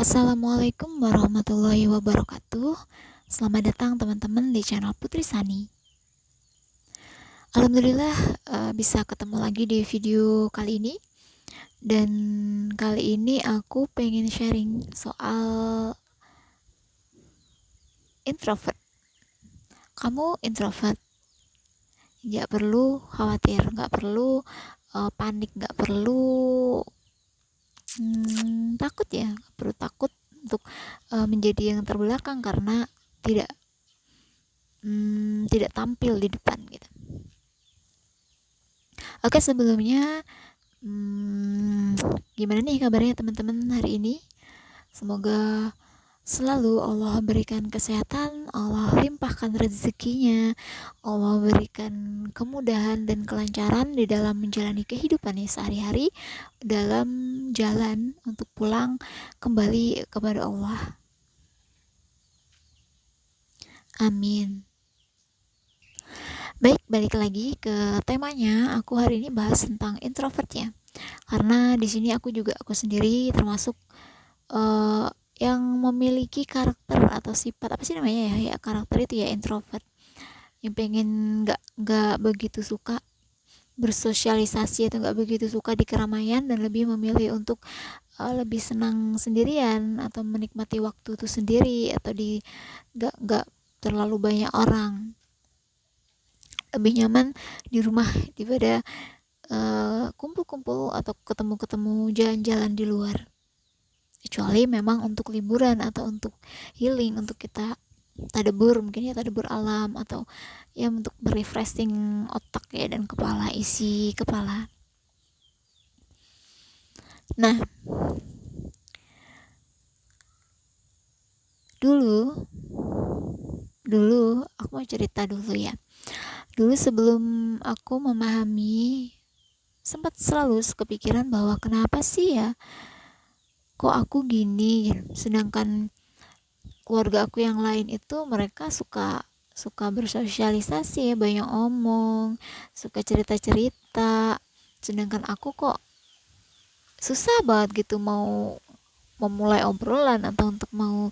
Assalamualaikum warahmatullahi wabarakatuh. Selamat datang teman-teman di channel Putri Sani. Alhamdulillah bisa ketemu lagi di video kali ini. Dan kali ini aku pengen sharing soal introvert. Kamu introvert? Gak perlu khawatir, gak perlu panik, gak perlu takut ya. Gak perlu takut untuk menjadi yang terbelakang karena tidak tampil di depan gitu. Oke, sebelumnya gimana nih kabarnya teman-teman hari ini? Semoga selalu Allah berikan kesehatan, Allah limpahkan rezekinya, Allah berikan kemudahan dan kelancaran di dalam menjalani kehidupannya sehari-hari, dalam jalan untuk pulang kembali kepada Allah. Amin. Baik, balik lagi ke temanya. Aku hari ini bahas tentang introvert ya. Karena di sini aku sendiri termasuk yang memiliki karakter atau sifat apa sih namanya ya karakter itu ya introvert, yang pengen nggak begitu suka bersosialisasi atau nggak begitu suka di keramaian dan lebih memilih untuk lebih senang sendirian atau menikmati waktu itu sendiri atau di nggak terlalu banyak orang, lebih nyaman di rumah daripada kumpul-kumpul atau ketemu-ketemu jalan-jalan di luar, kecuali memang untuk liburan atau untuk healing, untuk kita tadabur, mungkin ya tadabur alam atau ya untuk refreshing otak ya dan kepala, isi kepala. Nah, dulu aku mau cerita dulu ya. Dulu sebelum aku memahami, sempat selalu kepikiran bahwa kenapa sih ya kok aku gini, sedangkan keluarga aku yang lain itu mereka suka bersosialisasi ya, banyak omong, suka cerita-cerita, sedangkan aku kok susah banget gitu mau memulai obrolan atau untuk mau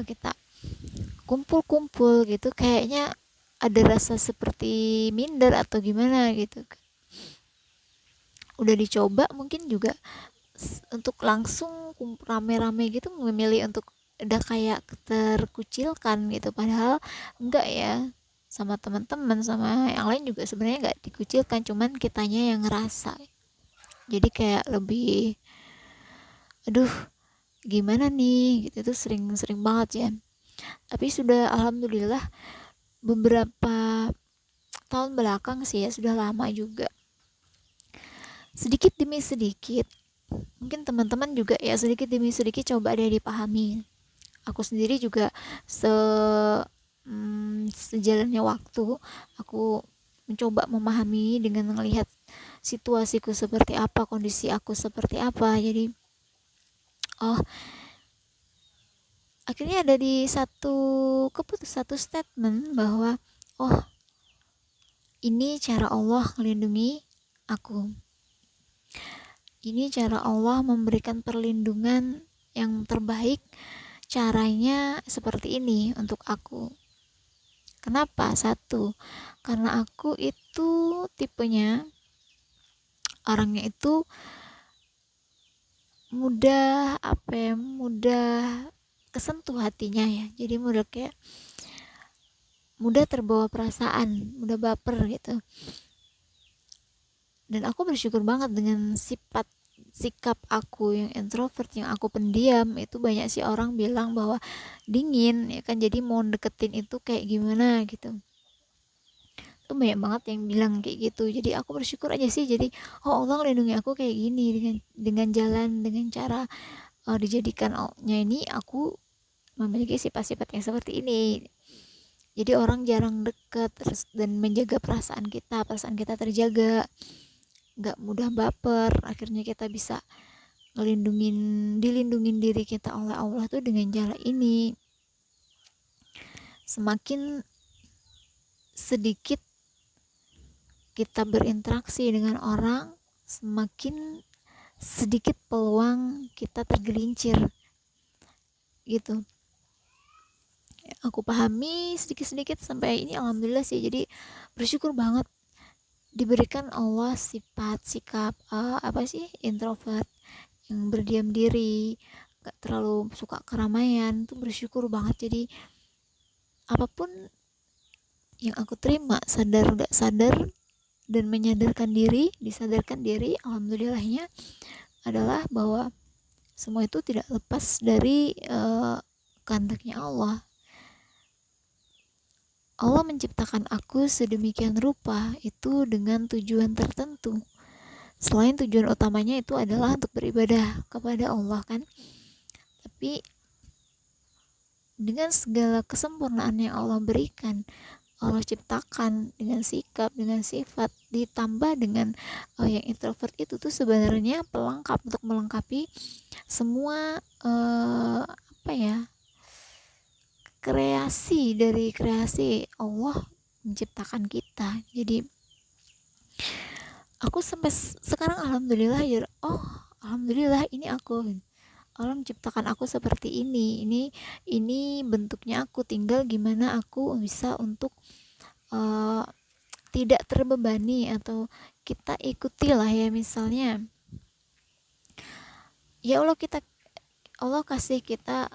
kita kumpul-kumpul gitu, kayaknya ada rasa seperti minder atau gimana gitu. Udah dicoba mungkin juga untuk langsung rame-rame gitu, memilih untuk udah kayak terkucilkan gitu, padahal enggak ya, sama teman-teman sama yang lain juga sebenarnya enggak dikucilkan, cuman kitanya yang ngerasa. Jadi kayak lebih aduh gimana nih gitu, tuh sering banget ya. Tapi sudah alhamdulillah beberapa tahun belakang sih ya, sudah lama juga, sedikit demi sedikit, mungkin teman-teman juga ya, sedikit demi sedikit coba deh dipahami. Aku sendiri juga sejalannya waktu aku mencoba memahami dengan melihat situasiku seperti apa, kondisi aku seperti apa. Jadi oh, akhirnya ada di satu statement bahwa oh, ini cara Allah melindungi aku, ini cara Allah memberikan perlindungan yang terbaik, caranya seperti ini untuk aku. Kenapa? Satu, karena aku itu tipenya orangnya itu mudah kesentuh hatinya ya, jadi mudah terbawa perasaan, mudah baper gitu. Dan aku bersyukur banget dengan sikap aku yang introvert, yang aku pendiam itu. Banyak sih orang bilang bahwa dingin ya kan, jadi mau deketin itu kayak gimana gitu, tuh banyak banget yang bilang kayak gitu. Jadi aku bersyukur aja sih, jadi oh Allah lindungi aku kayak gini, dengan jalan, dengan cara dijadikannya ini aku memiliki sifat-sifat yang seperti ini. Jadi orang jarang deket terus, dan menjaga perasaan kita terjaga, nggak mudah baper. Akhirnya kita bisa dilindungin diri kita oleh Allah tuh dengan cara ini. Semakin sedikit kita berinteraksi dengan orang, semakin sedikit peluang kita tergelincir gitu. Aku pahami sedikit-sedikit sampai ini, alhamdulillah sih. Jadi bersyukur banget diberikan Allah sifat sikap apa sih, introvert, yang berdiam diri, gak terlalu suka keramaian. Tuh bersyukur banget. Jadi apapun yang aku terima, sadar gak sadar, dan disadarkan diri, alhamdulillahnya adalah bahwa semua itu tidak lepas dari kehendaknya Allah. Allah menciptakan aku sedemikian rupa itu dengan tujuan tertentu. Selain tujuan utamanya itu adalah untuk beribadah kepada Allah kan. Tapi dengan segala kesempurnaan yang Allah berikan, Allah ciptakan dengan sikap, dengan sifat, ditambah dengan yang introvert itu tuh sebenarnya pelengkap untuk melengkapi semua apa ya, kreasi Allah menciptakan kita. Jadi aku sampai sekarang alhamdulillah ya, alhamdulillah ini aku, Allah menciptakan aku seperti ini bentuknya aku, tinggal gimana aku bisa untuk tidak terbebani, atau kita ikutilah ya, misalnya ya Allah kasih kita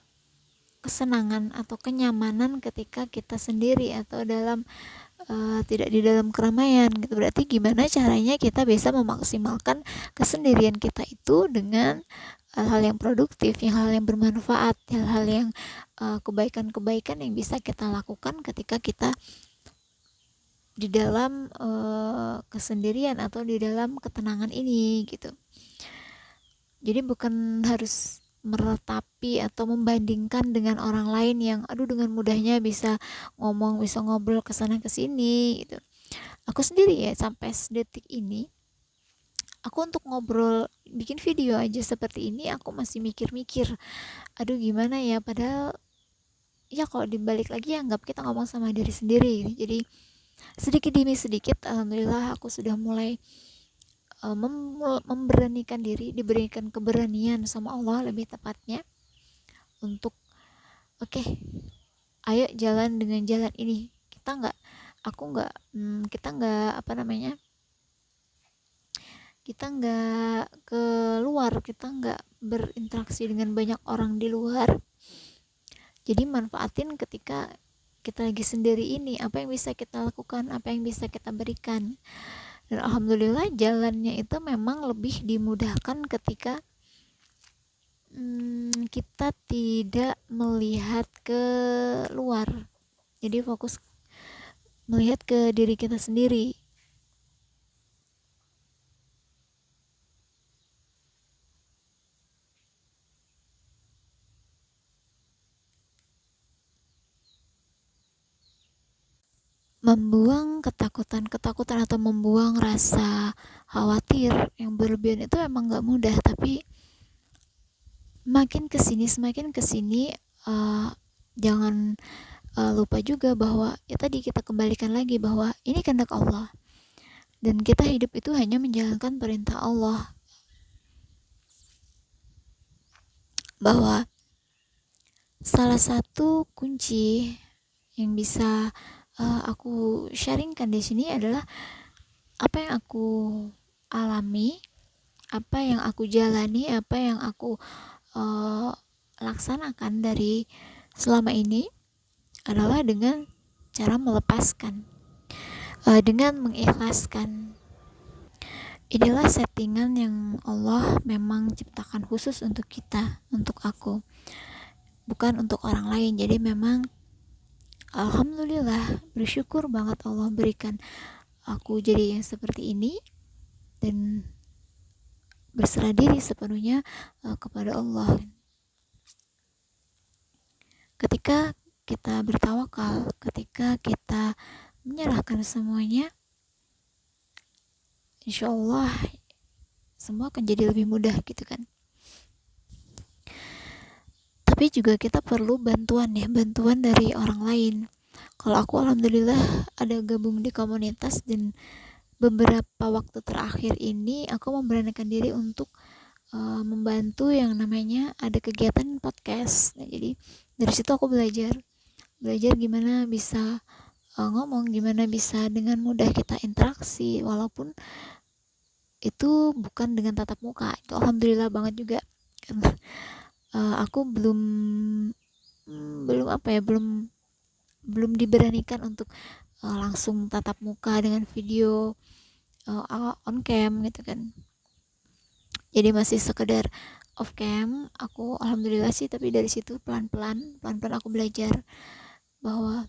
kesenangan atau kenyamanan ketika kita sendiri atau tidak di dalam keramaian gitu. Berarti gimana caranya kita bisa memaksimalkan kesendirian kita itu dengan hal-hal yang produktif, hal yang bermanfaat, hal-hal yang kebaikan-kebaikan yang bisa kita lakukan ketika kita di dalam kesendirian atau di dalam ketenangan ini gitu. Jadi bukan harus meratapi atau membandingkan dengan orang lain yang dengan mudahnya bisa ngomong, bisa ngobrol kesana kesini gitu. Aku sendiri ya sampai detik ini, aku untuk ngobrol, bikin video aja seperti ini aku masih mikir-mikir, gimana ya, padahal ya kalau dibalik lagi anggap kita ngomong sama diri sendiri gitu. Jadi sedikit demi sedikit alhamdulillah aku sudah mulai memberanikan diri, diberikan keberanian sama Allah lebih tepatnya untuk ayo jalan dengan jalan ini. Kita nggak keluar, kita nggak berinteraksi dengan banyak orang di luar. Jadi manfaatin ketika kita lagi sendiri ini, apa yang bisa kita lakukan, apa yang bisa kita berikan. Dan alhamdulillah jalannya itu memang lebih dimudahkan ketika kita tidak melihat ke luar, jadi fokus melihat ke diri kita sendiri. Membuang ketakutan atau membuang rasa khawatir yang berlebihan itu emang gak mudah, tapi semakin kesini jangan lupa juga bahwa ya tadi kita kembalikan lagi bahwa ini kehendak Allah dan kita hidup itu hanya menjalankan perintah Allah. Bahwa salah satu kunci yang bisa aku sharingkan di sini adalah apa yang aku alami, apa yang aku jalani, apa yang aku laksanakan dari selama ini adalah dengan cara melepaskan, dengan mengikhlaskan. Inilah settingan yang Allah memang ciptakan khusus untuk kita, untuk aku, bukan untuk orang lain. Jadi memang alhamdulillah bersyukur banget Allah berikan aku jadi yang seperti ini dan berserah diri sepenuhnya kepada Allah. Ketika kita bertawakal, ketika kita menyerahkan semuanya, insya Allah semua akan jadi lebih mudah gitu kan. Tapi juga kita perlu bantuan dari orang lain. Kalau aku alhamdulillah ada gabung di komunitas, dan beberapa waktu terakhir ini aku memberanikan diri untuk membantu yang namanya ada kegiatan podcast. Nah, jadi dari situ aku belajar gimana bisa ngomong, gimana bisa dengan mudah kita interaksi walaupun itu bukan dengan tatap muka. Itu alhamdulillah banget juga karena aku belum apa ya, belum diberanikan untuk langsung tatap muka dengan video on cam gitu kan. Jadi masih sekedar off cam. Aku alhamdulillah sih, tapi dari situ pelan-pelan aku belajar bahwa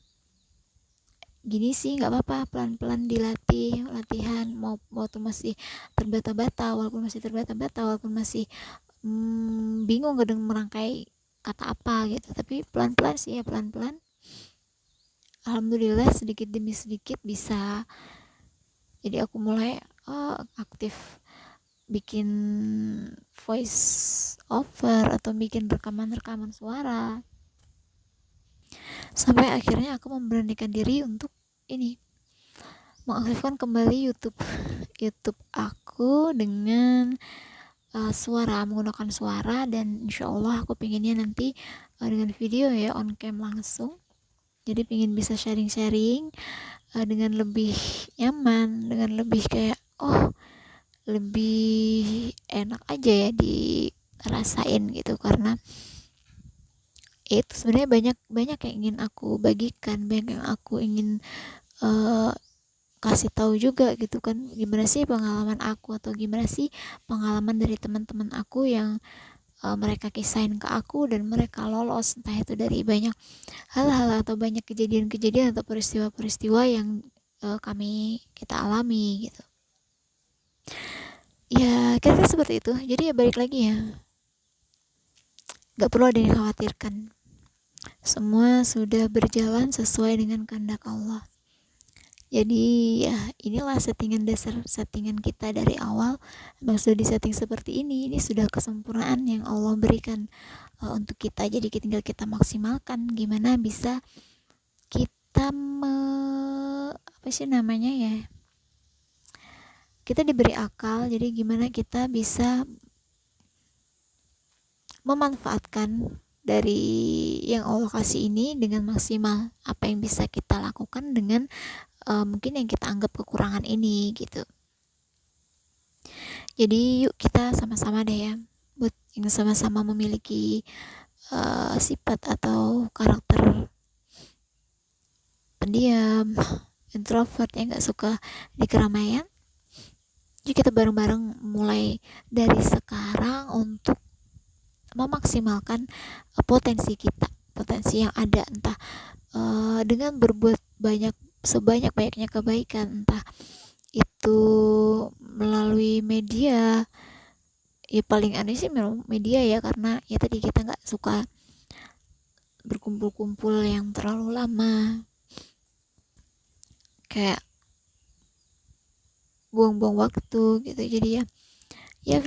gini sih nggak apa-apa, pelan-pelan dilatih, latihan mau waktu masih terbata-bata, walaupun masih bingung kadang merangkai kata apa gitu, tapi pelan-pelan sih ya, pelan-pelan alhamdulillah sedikit demi sedikit bisa. Jadi aku mulai aktif bikin voice over atau bikin rekaman suara, sampai akhirnya aku memberanikan diri untuk ini, mengaktifkan kembali YouTube aku dengan menggunakan suara. Dan insya Allah aku pinginnya nanti dengan video ya, on cam langsung. Jadi pingin bisa sharing-sharing dengan lebih nyaman, dengan lebih kayak lebih enak aja ya dirasain gitu. Karena itu sebenarnya banyak yang ingin aku bagikan, banyak yang aku ingin kasih tahu juga gitu kan, gimana sih pengalaman aku atau gimana sih pengalaman dari teman-teman aku yang mereka kisahin ke aku dan mereka lolos, entah itu dari banyak hal-hal atau banyak kejadian-kejadian atau peristiwa-peristiwa yang kita alami gitu. Ya kira-kira seperti itu. Jadi ya balik lagi ya, gak perlu ada yang dikhawatirkan, semua sudah berjalan sesuai dengan kehendak Allah. Jadi ya inilah settingan kita dari awal, memang sudah disetting seperti ini sudah kesempurnaan yang Allah berikan untuk kita. Jadi tinggal kita maksimalkan gimana bisa kita apa sih namanya ya, kita diberi akal, jadi gimana kita bisa memanfaatkan dari yang Allah kasih ini dengan maksimal. Apa yang bisa kita lakukan dengan mungkin yang kita anggap kekurangan ini gitu. Jadi yuk kita sama-sama deh ya, buat yang sama-sama memiliki sifat atau karakter pendiam, introvert yang gak suka di keramaian. Jadi kita bareng-bareng mulai dari sekarang untuk memaksimalkan potensi kita, potensi yang ada, entah dengan berbuat sebanyak-banyaknya kebaikan, entah itu melalui media. Ya paling aneh sih media ya, karena ya tadi kita nggak suka berkumpul-kumpul yang terlalu lama, kayak buang-buang waktu gitu. Jadi ya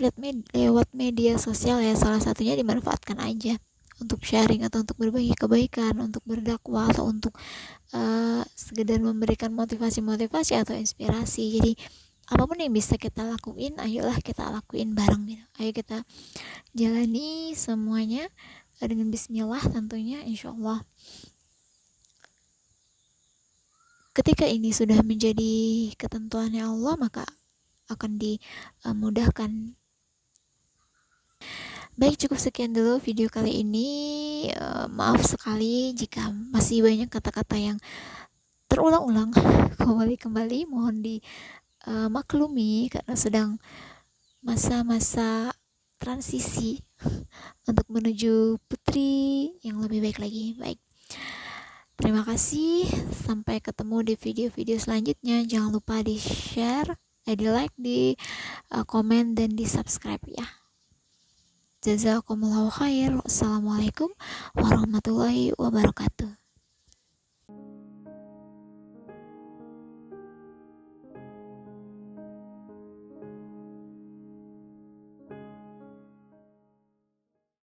lewat media sosial ya, salah satunya dimanfaatkan aja untuk sharing atau untuk berbagi kebaikan, untuk berdakwah atau untuk sekedar memberikan motivasi atau inspirasi. Jadi apapun yang bisa kita lakuin, ayolah kita lakuin bareng gitu. Ayo kita jalani semuanya dengan bismillah tentunya, insyaallah. Ketika ini sudah menjadi ketentuannya Allah, maka akan dimudahkan. Baik, cukup sekian dulu video kali ini. Maaf sekali jika masih banyak kata-kata yang terulang-ulang kembali, mohon dimaklumi karena sedang masa-masa transisi untuk menuju putri yang lebih baik lagi. Baik, terima kasih, sampai ketemu di video-video selanjutnya. Jangan lupa di share, di like, di komen, dan di subscribe ya. Jazakumullahu khair. Wassalamualaikum warahmatullahi wabarakatuh.